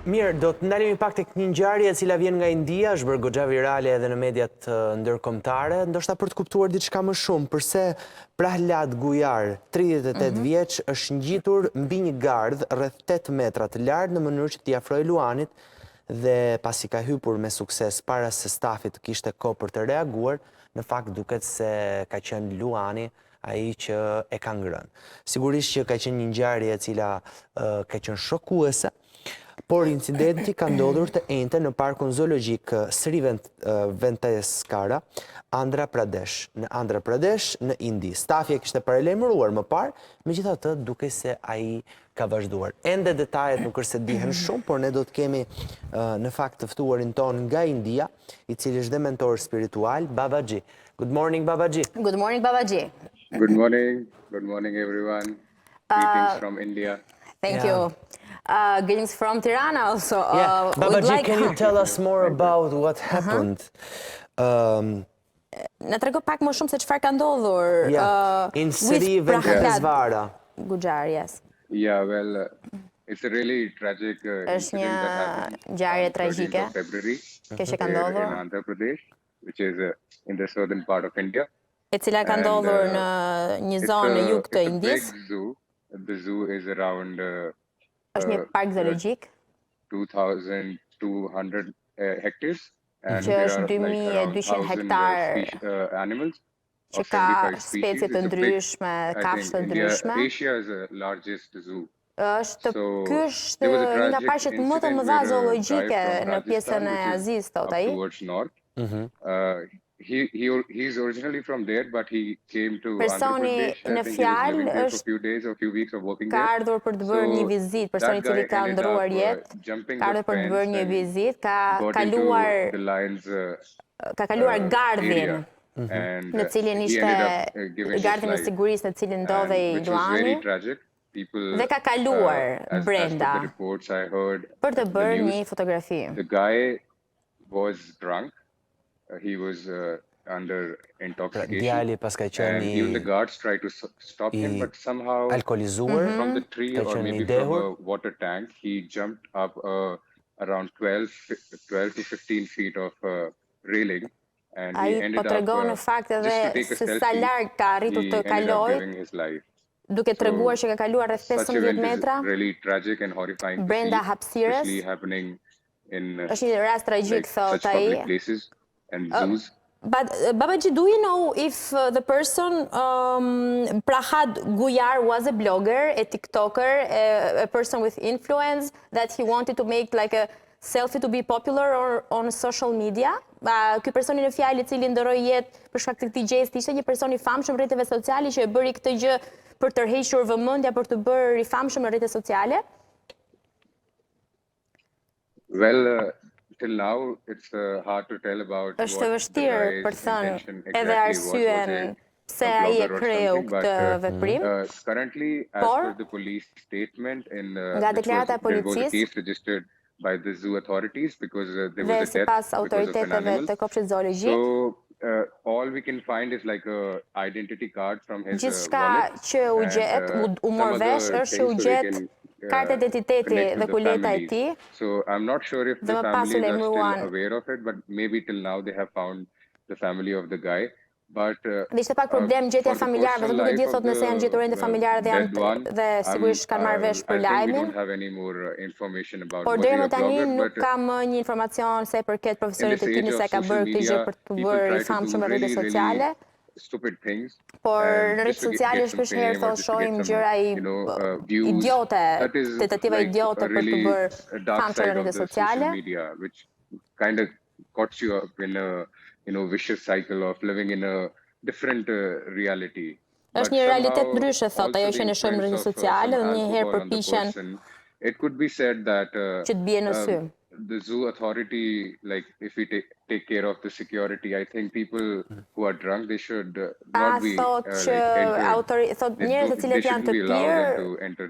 Mirë, do të ndalemi pak tek një ngjarje e cila vjen nga India, është bërë goxha virale edhe në mediat ndërkombëtare, ndoshta për të kuptuar diçka më shumë, përse prahlat gujar, 38 vjeç, është ngjitur mbi një gardh rreth 8 metra të lartë në mënyrë që t'i afrojë luanit dhe pasi ka hypur me sukses para se stafi të kishte kohë për të reaguar, në fakt duket se ka qenë luani ai që e ka ngrënë. Sigurisht që ka qenë një ngjarje e cila ka qenë shokuese, por incidenti ka ndodhur të enjte në parkun zoologjik Sri Venteskara, Andhra Pradesh, në Indi. Stafi e kishte paralajmëruar më parë, megjithatë duke se ai ka vazhduar. Ende detajet nuk është se dihen shumë, por ne do të kemi në fakt të ftuarin ton nga India, i cili është dhe mentor spiritual, Babaji. Good morning, Babaji. Good morning, Babaji. Good morning everyone. Greetings from India. Thank you. Greetings from Tirana also. Babaji, can you tell us more about what happened? Na trego pak më shumë se çfarë ka ndodhur. In Sri Venteskara. Gujar, yes. Yeah, well, it's a really tragic Është një ngjarje tragjike që ka in ndodhur, Andhra Pradesh, which is in the southern part of India. e cila ka ndodhur në një zonë në jug të Indisë. The zoo is around Është një park zoologjik 2,200 hectares. që është 2200 hektar animals. që ka specie të ndryshme, kafshë të ndryshme. Asia is the largest zoo. Ky është një nga parqet më të mëdha zoologjike në pjesën e Azisë, thot ai. He's originally from there, but he came to Personi në fjalë ka ardhur për të bërë një vizitë, personi i cili ka ndruar jetë, ka ardhur për të bërë një vizitë, ka kaluar gardhin në cilin ishte gardhin e sigurisë në cilin ndodhej luani dhe ka kaluar brenda për të bërë një fotografi. The guy was drunk. He was under intoxication. Djali pas ka qenë and even the guards tried to stop him, but somehow alkoolizuar from the tree or maybe from a water tank, he jumped up around 12 to 15 feet of railing. And he ended up tregon në fakt edhe se sa larg ka arritur të kalojë, duke treguar që ka kaluar rreth 15 metra brenda hapësirës. Është një rast tragjik, thot ai. But Babaji, do you know if the person Prahad Guyar was a blogger, a TikToker, a person with influence, that he wanted to make like a selfie to be popular or on social media? Ky personi në fjalë i cili ndroi jetë për shkak të këtij gjesti ishte një person i famshëm në rrjeteve sociale që e bëri këtë gjë për të tërhequr vëmendja, për të bërë i famshëm në rrjetet sociale? Well, till now it's hard to tell about Është e vështirë për të thënë edhe arsyen pse ai e kreu këtë veprim. Currently, as per the police statement, nga deklarata e policisë by the zoo authorities because there was a death sipas autoriteteve të kopshtit zoologjik. So all we can find is like a identity card from his wallet. Gjithçka që u gjet, u mor vesh është që u gjet kartë identiteti dhe kuleta e tij. So I'm not sure if the family is still aware of it, but maybe till now they have found the family of the guy. But dhe ishte pak problem gjetja e familjarëve, nuk e di thot nëse janë gjetur ende familjarët dhe sigurisht kanë marrë vesh për lajmin. Por deri më tani nuk kam një informacion se përket profesionit të tij nëse ka bërë këtë gjë për të bërë i famshëm në rrjetet sociale. Por në rrjetet sociale shpeshherë thot shohim gjëra idiote, tentativa idiote për të bërë famshëm në rrjetet sociale. Which kind of caught you up in a vicious cycle of living in a different reality. Është një realitet ndryshe, thot ajo që ne shohim në rrjetet sociale dhe një herë përpiqen it could be said that që të bie në sy. The zoo authority, like if we take care of the security, I think people who are drunk, they should not be thot njerëzit të cilët janë të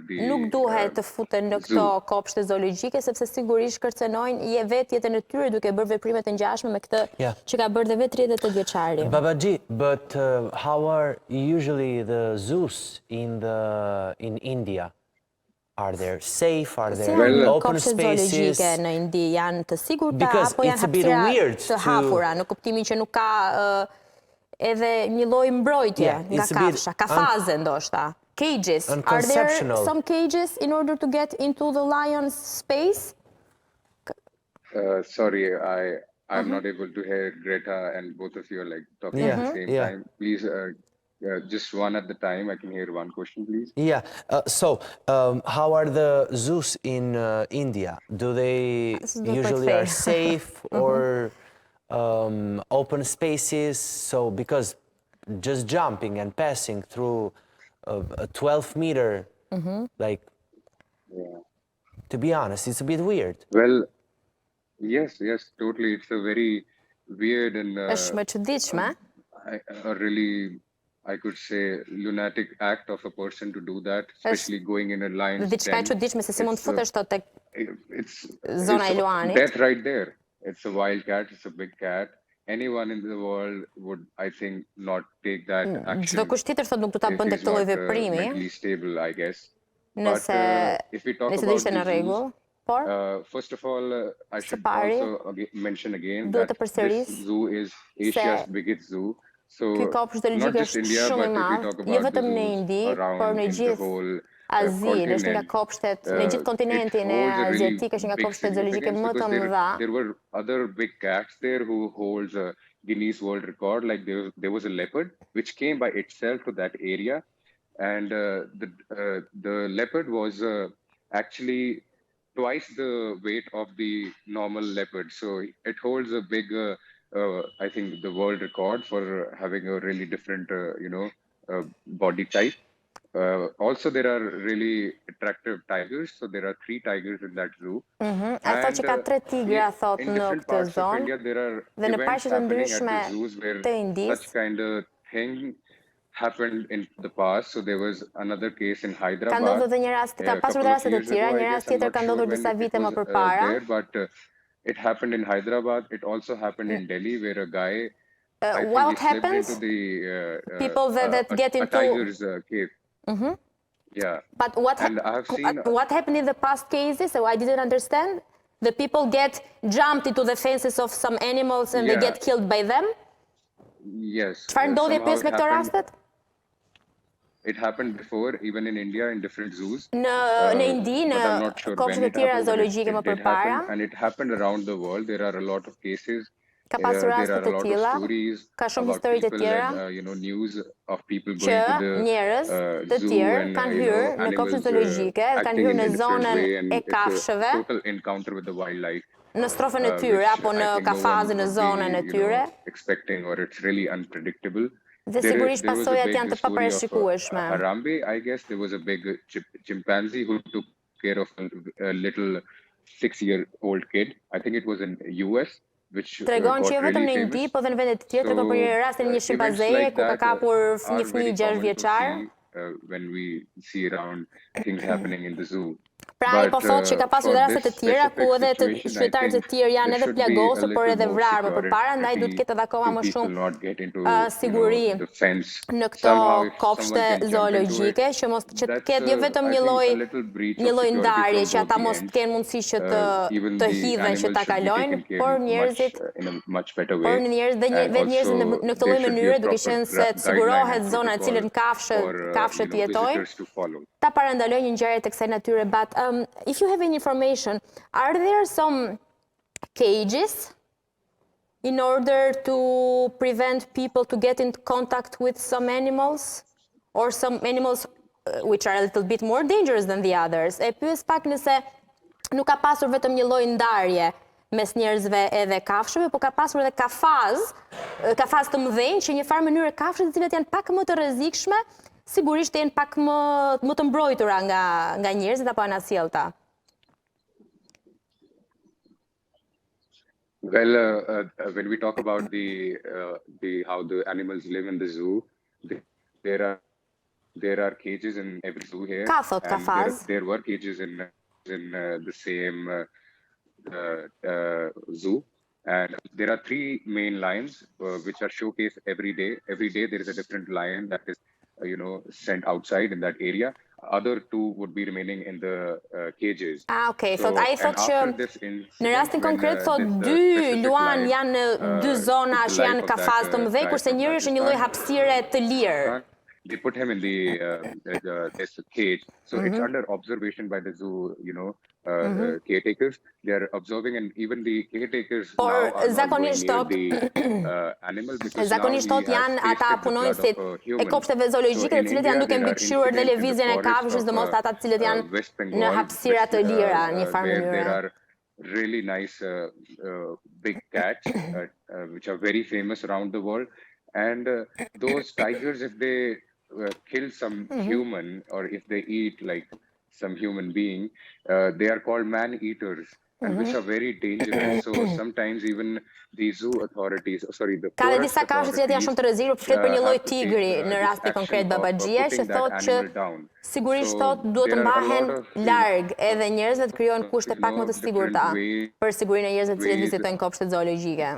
pirë nuk duhet të futen në këto kopshte zoologjike sepse sigurisht kërcenojnë vetë jetën e tyre duke bërë veprime të ngjashme me këtë që ka bërë dhe vetë 38 vjeçari. Babaji, but how are usually the zoos in India? Are they safe? Are Si there janë open kopshtet zoologjike spaces? në Indi, janë të sigurta Because apo janë it's a bit hapësira weird të hapura, në kuptimin që nuk ka edhe një lloj mbrojtje Yeah, nga it's a bit kafsha, kafaze ndoshta. Cages. Are there unconceptional. some cages in order to get into the lion's space? Sorry, I'm not able to hear Greta and both of you are like talking at the same time. Please, just one at the time. I can hear one question, please. Yeah. So, how are the zoos in India? Do they usually are safe or open spaces? So, because just jumping and passing through a 12-meter, like, to be honest, it's a bit weird. Well, yes, totally. It's a very weird and Është më çuditshme. a really, I could say, lunatic act of a person to do that, especially going in a lion's Diçka e den. çuditshme se si mund të futesh tot tek It's zona e luanit. death right there. It's a wild cat. It's a big cat. Anyone in the world would, I think, not take that action. Çdo kusht tjetër thotë nuk do ta bënte këtë lloj veprimi. Mentally stable, I guess. Nëse if we talk nëse about ishte në the rregull, por first of all, I should pari, also mention again duhet that të përsëris this zoo is Asia's biggest zoo. So ky kopsht not zoologjik just është India, shumë but i if we madh, talk jo about the vetëm në zoos Indi, por around në in the gjithë whole Azinë, është nga kopshtet, në gjithë kontinentin e Aziatik, është nga kopshtet zoologjike më të mëdha. There were other big cats there who holds a Guinness World Record. Like there was a leopard which came by itself to that area, and the leopard was actually twice the weight of the normal leopard. So it holds a big, I think, the world record for having a really different, body type. Also, there are really attractive tigers. So there are 3 tigers in that zoo. Ai thotë që ka 3 tigra thot in në different këtë parts of zonë. India, there are Dhe në events parqet e happening at ndryshme the zoos where të Indisë, such kind of thing happened in the past. So there was another case in ka Hyderabad. ndodhur edhe një rast, ka pasur edhe raste të tjera, një rast tjetër ka ndodhur disa vite më përpara. But it happened in Hyderabad. It also happened in Delhi, where a guy What happens? into the People that get a into tiger's cave. Yeah. But what happened in the past cases? So I didn't understand. The people get jumped into the fences of some animals and they get killed by them? Yes. Çfarë ndodhi pyes me këto rastet? It happened before, even in India, in different zoos. Në Indi, në kopshtet e tjera zoologjike më përpara. And it happened around the world. There are a lot of cases. Ka pasur raste të tilla, ka shumë histori të tjera, që njerëz të tjerë kanë hyrë në kopshtet zoologjike, kanë hyrë në zonën e kafshëve, në strofën e tyre apo në kafazin në zonën e tyre. Dhe sigurisht pasojat janë të paparashikueshme. Harambe, I guess there was a big chimpanzee who took care of a little 6-year-old kid. I think it was in US. Tregon që jo vetëm në Indi, po dhe në vende të tjera, tregon për një rastin një shimpanzeje ku ka kapur një fëmijë 6 vjeçar. When we see around things happening in the zoo. Pra ai po thotë që ka pasur dhe raste të tjera ku edhe të qytetarët e tjerë janë edhe plagosur, por edhe vrarë më përpara, ndaj duhet ketë edhe akoma më shumë siguri në këto kopshte zoologjike, që mos që të ketë jo vetëm një lloj ndarje që ata mos të kenë mundësi që të hidhen që ta kalojnë, por njerëzit në këtë lloj mënyre, duke qenë se të sigurohet zona e cilën kafshët jetojnë, ta parandalojnë një ngjarje të kësaj natyre. But if you have any information, are there some cages in order to prevent people to get in contact with some animals, or some animals which are a little bit more dangerous than the others? E pyes pak nëse nuk ka pasur vetëm një lloj ndarje mes njerëzve edhe kafshëve, po ka pasur edhe kafaz të mëdhenj që një farë mënyrë kafshët të cilat janë pak më të rrezikshme, sigurisht janë pak më të mbrojtura nga njerëzit apo anasjellta. Well, when we talk about how the animals live in the zoo, there are cages in every zoo here. Ka thot kafaz. There were cages in the same zoo, and there are 3 main lions which are showcased every day. Every day there is a different lion that is sent outside in that area. other two would be remaining in the cages. Okay. So I thought në rastin konkret thot dy luan janë në dy zona që janë kafaz të mëdhej, kurse njëri është një lloj hapësire të lirë. They put him in this cage, so it's under observation by the zoo, caretakers. They are observing, and even the caretakers now are not going near the animal because zakonisht thot janë ata punojësit e kopshteve zoologjike, të cilët janë duke mbikëqyrur dhe lëvizjen e kafshësh, sidomos ata të cilët janë në hapësira të lira në një farë mënyre. There are really nice big cats which are very famous around the world, and those tigers, if they kill some human or if they eat like some human being, they are called man-eaters, and which are very dangerous. So sometimes even the zoo authorities, Ka dhe disa kafshë që janë shumë të rrezikshme, flet për një lloj tigri në rastin konkret babaxhia, që thotë që sigurisht thotë duhet të mbahen larg edhe njerëzve, të krijohen kushte pak më të sigurta për sigurinë e njerëzve të cilët vizitojnë kopshtet zoologjike.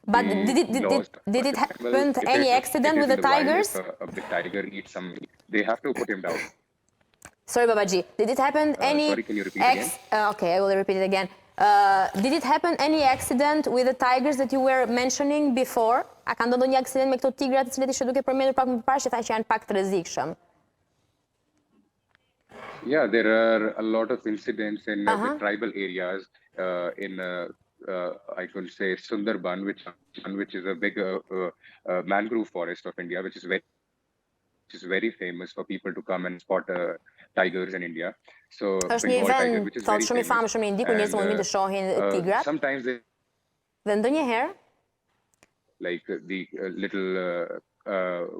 But did it happen any accident with the tigers? The tiger eats some. They have to put him down. Sorry, Babaji. Did it happen any? Sorry, can you repeat again? Okay, I will repeat it again. Did it happen any accident with the tigers that you were mentioning before? A ka ndodhur një aksident me këto tigrat të cilët ishe duke përmendur pak më parë që tha që janë pak të rrezikshëm? Yeah, there are a lot of incidents in the tribal areas I could say Sundarban, which is a big mangrove forest of India, which is very famous for people to come and spot tigers in India. So është një vend thot shumë i famshëm në Indi ku njerëzit mund të shohin tigrat. Sometimes they dhe ndonjëherë like the little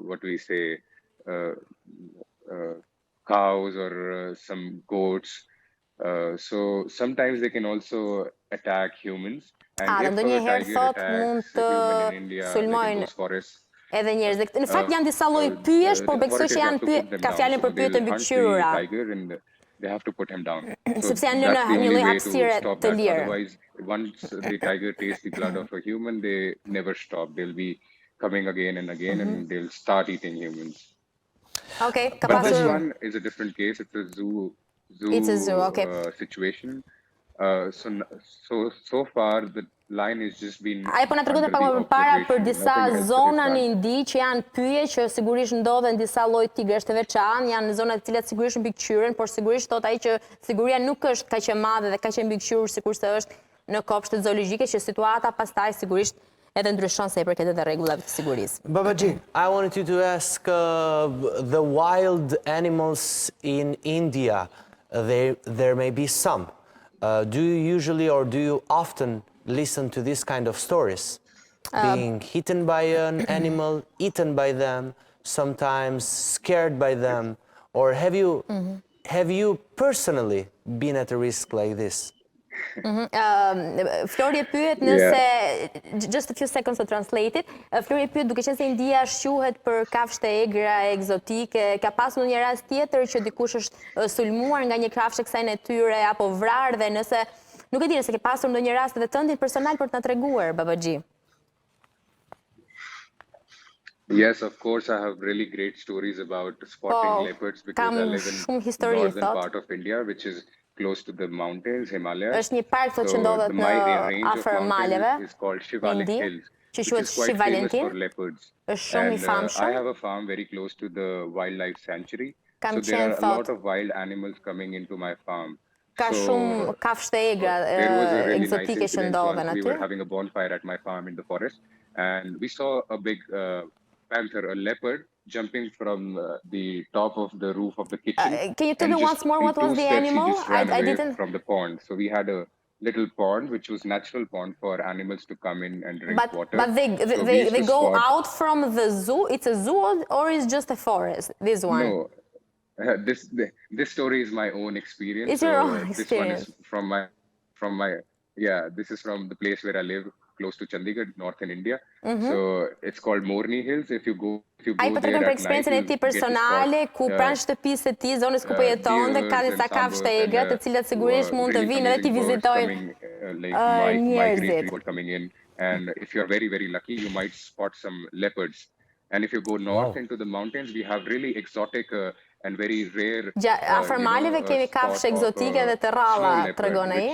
what we say cows or some goats. So sometimes they can also attack humans. And if a tiger attacks a human in India, in those forests, edhe njerëz. Në fakt janë disa lloj pyjesh, por besoj që janë ka fjalën për pyetje të mbikëqyrura. They have to put him down. Sepse janë në një lloj hapësire të lirë. Otherwise, once the tiger tastes the blood of a human, they never stop. They'll be coming again and again, and they'll start eating humans. Okay, but this one is a different case. It's a zoo. It's a zoo. Okay. Situation. So far the line has just been. Ai po na tregonte pak më përpara për disa zona në Indi që janë pyje që sigurisht ndodhen disa lloj tigresh të veçantë, janë zona të cilat sigurisht mbikëqyren, por sigurisht thot ai që siguria nuk është kaq e madhe dhe kaq e mbikëqyrur sikurse është në kopshtet zoologjike, që situata pastaj sigurisht edhe ndryshon sa i përket edhe rregullave të sigurisë. Babaji, I wanted you to ask the wild animals in India. There may be some. Do you usually or do you often listen to this kind of stories? Being hidden by an animal, eaten by them, sometimes scared by them, or have you personally been at a risk like this? Flori pyet nëse, just a few seconds to translate it, Flori pyet duke qenë se India shquhet për kafshë të egra egzotike, ka pasur një rast tjetër që dikush është sulmuar nga një kafshë kësaj natyre apo vrarë, dhe nëse nuk e di nëse ke pasur ndonjë rast edhe tëndin personal për të na treguar, Babaji. Yes, of course, I have really great stories about spotting leopards because I live in the northern part of India, which is close to the mountains, Himalayas. Është një park që ndodhet në afër maleve, is called Shivalik Hills, që which is quite famous for leopards. Është shumë i famshëm. I have a farm very close to the wildlife sanctuary, so there are a lot of wild animals coming into my farm. Ka shumë kafshë të egra egzotike që ndodhen aty. We were having a bonfire at my farm in the forest, and we saw a big panther, a leopard, jumping from the top of the roof of the kitchen. Can you tell me once more what was the animal? I didn't. From the pond. So we had a little pond, which was natural pond for animals to come in and drink water. But they go out from the zoo? It's a zoo or is just a forest, this one? No. This story is my own experience. It's your own experience. This one is from my this is from the place where I live, close to Chandigarh, northern India. So it's called Morni Hills. If you go Ai po tregon për eksperiencën e tij personale, ku pranë shtëpisë së tij, zonës ku po jetonte, ka disa kafshë të egra, të cilat sigurisht mund të vinë edhe të vizitojnë njerëzit. Coming in, and if you're very, very lucky, you might spot some leopards. And if you go north into the mountains, we have really exotic and very rare. Afër maleve kemi kafshë egzotike dhe të rralla, tregon ai.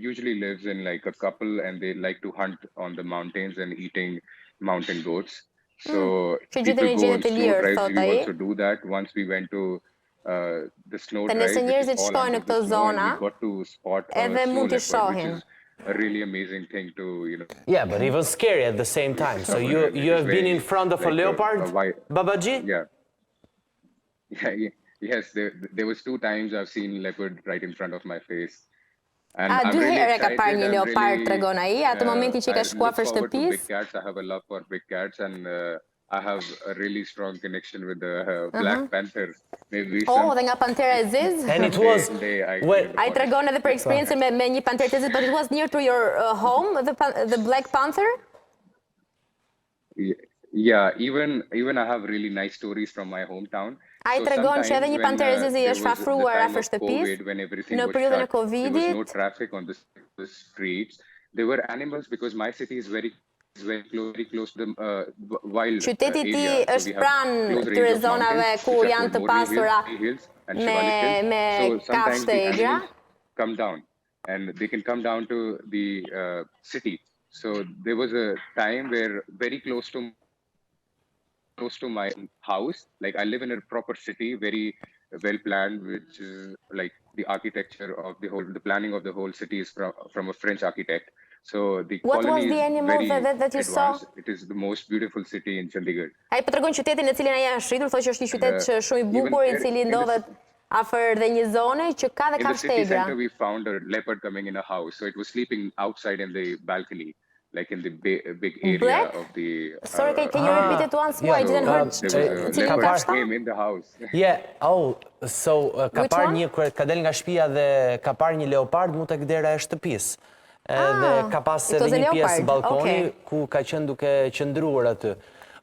Usually lives in like a couple, and they like to hunt on the mountains and eating mountain goats. So people go on snow drives. We also do that. Once we went to the snow drive, nëse njerëzit shkojnë në këto zona, we got to spot edhe mund t'i snow leopard, shohin. which is a really amazing thing to, you know. Yeah, but even scary at the same time. So you have been in front of a leopard, Babaji? Yeah. Yes, there was 2 times I've seen leopard right in front of my face. And I'm 2 really herë ka excited. parë një leopard, tregon ai, atë momenti që ka shkuar për shtëpisë. Big cats. I have a love for big cats, and I have a really strong connection with the Black Panther. Maybe Dhe nga Panthera e Zez. And it was Ai tregon edhe për eksperiencën me një panter të zezë, but it was near to your home, the Black Panther? Yeah, even I have really nice stories from my hometown. Ai tregon që edhe një panter e zezë i është afruar afër shtëpisë në periudhën e Covidit. There was no traffic on the streets. There were animals because my city is very close to the wild Qyteti i area. tij është pranë këtyre zonave ku janë të pasura me kafshë të egra. Come down, and they can come down to the city. So there was a time where very close to my house, like I live in a proper city, very well planned, which is like the architecture of the planning of the whole city is from a French architect. So the What was colony the is animal very that you saw? advanced. It is the most beautiful city in Chandigarh. Ai po tregon qytetin në cilin ai është rritur, thotë që është një qytet shumë i bukur, i cili ndodhet afër dhe një zone që ka dhe In the kafshë city egra. center, we found a leopard coming in a house. So it was sleeping outside in the balcony, like in the big area Black? of the. Sorry, can you repeat it once more? I didn't heard There was a leopard came in the house. Yeah, so ka parë një ka del nga shtëpia dhe ka parë një leopard mu tek dera e shtëpisë. Edhe ka pas edhe një pjesë balkoni ku ka qenë duke qëndruar aty.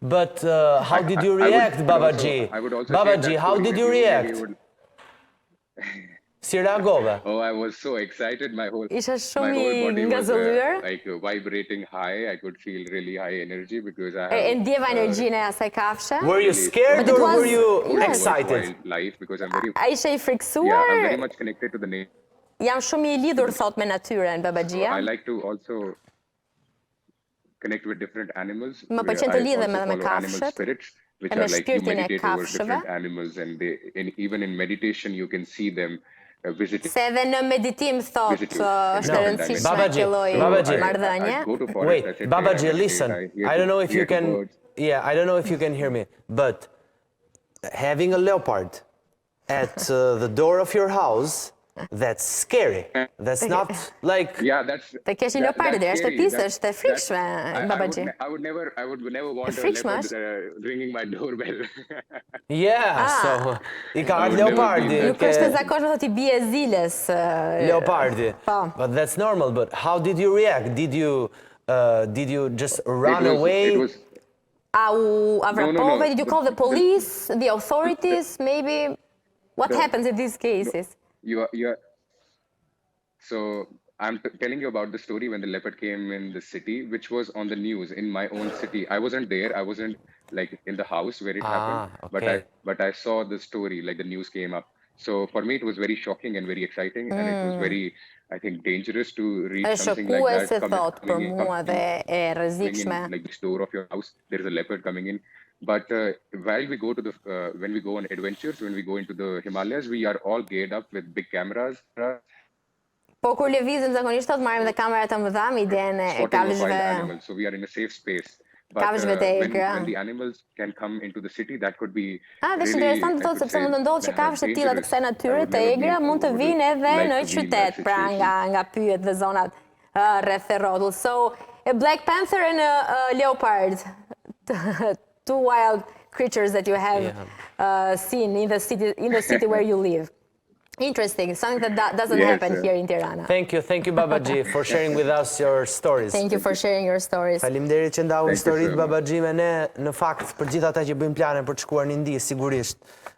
But how did you react, Babaji? Babaji, how did you react? Si reagove? Oh, I was so excited. My whole Isha body shumë i was ngazëlluar. like vibrating high. I could feel really high energy because I E have ndjeva energjinë e asaj kafshë. Were you scared or were you excited? wildlife because I'm very A ishe i I'm very friksuar? much connected to the nature. Jam shumë i lidhur thot me natyrën, Babajia. I like to also connect with different animals. Më where pëlqen të I lidhem also edhe me follow animal kafshët, spirits, which e me are like you shpirtin e meditate over kafshëve. different animals, and even in meditation you can see them visiting. Se edhe në meditim thot Visiting. është e rëndësishme Babaji, kjo lloj Babaji. marrëdhënie. I go to forest, I Wait, sit Babaji, there, I listen. meditate, I don't know if hear you the can. birds. Yeah, I don't know if you can hear me, but having a leopard at the door of your house, that's scary. That's not like. Yeah, that's. Të kesh një leopard deri në shtëpisë është e frikshme, Babaji. I would never want a frikshme leopard ringing my doorbell. Yeah, so I ka ardhur leopardi. Nuk është e zakonshme thotë i bie ziles. Leopardi. Po. But that's normal. But how did you react? Did you just run It away? was A u avrapove? No. Did you call the police, the authorities, maybe? What happens in these cases? you are. So I'm telling you about the story when the leopard came in the city, which was on the news in my own city. I wasn't there. I wasn't like in the house where it happened. Okay. But I saw the story, like the news came up. So for me, it was very shocking and very exciting, and it was very, I think, dangerous to read Është something like shokuese that. thot për mua dhe e rrezikshme. Like the store of your house, there is a leopard coming in. But while we go to when we go on adventures, when we go into the Himalayas, we are all geared up with big cameras. Po kur lëvizim zakonisht thot marrim dhe kamera të mëdha me idenë e kafshëve. So we are in a safe space. But Kafshëve të egra. when the animals can come into the city, that could be Dhe është really, interesant I thotë could sepse mund të say, ndodhë që kafshët të tilla të kësaj natyre të never egra been mund të able to vinë edhe like në to be in qytet, that pra situation. nga pyjet dhe zonat rreth e rrotull. So a Black Panther and a leopard, two wild creatures that you have seen in the city where you live. Interesting, something that doesn't happen here in Tirana. Thank you, Babaji, for sharing with us your stories. Thank you for sharing your stories. Faleminderit që ndau Thank you so historitë much. Babaji me ne, në fakt për gjithë ata që bëjnë plane për të shkuar në Indi, sigurisht.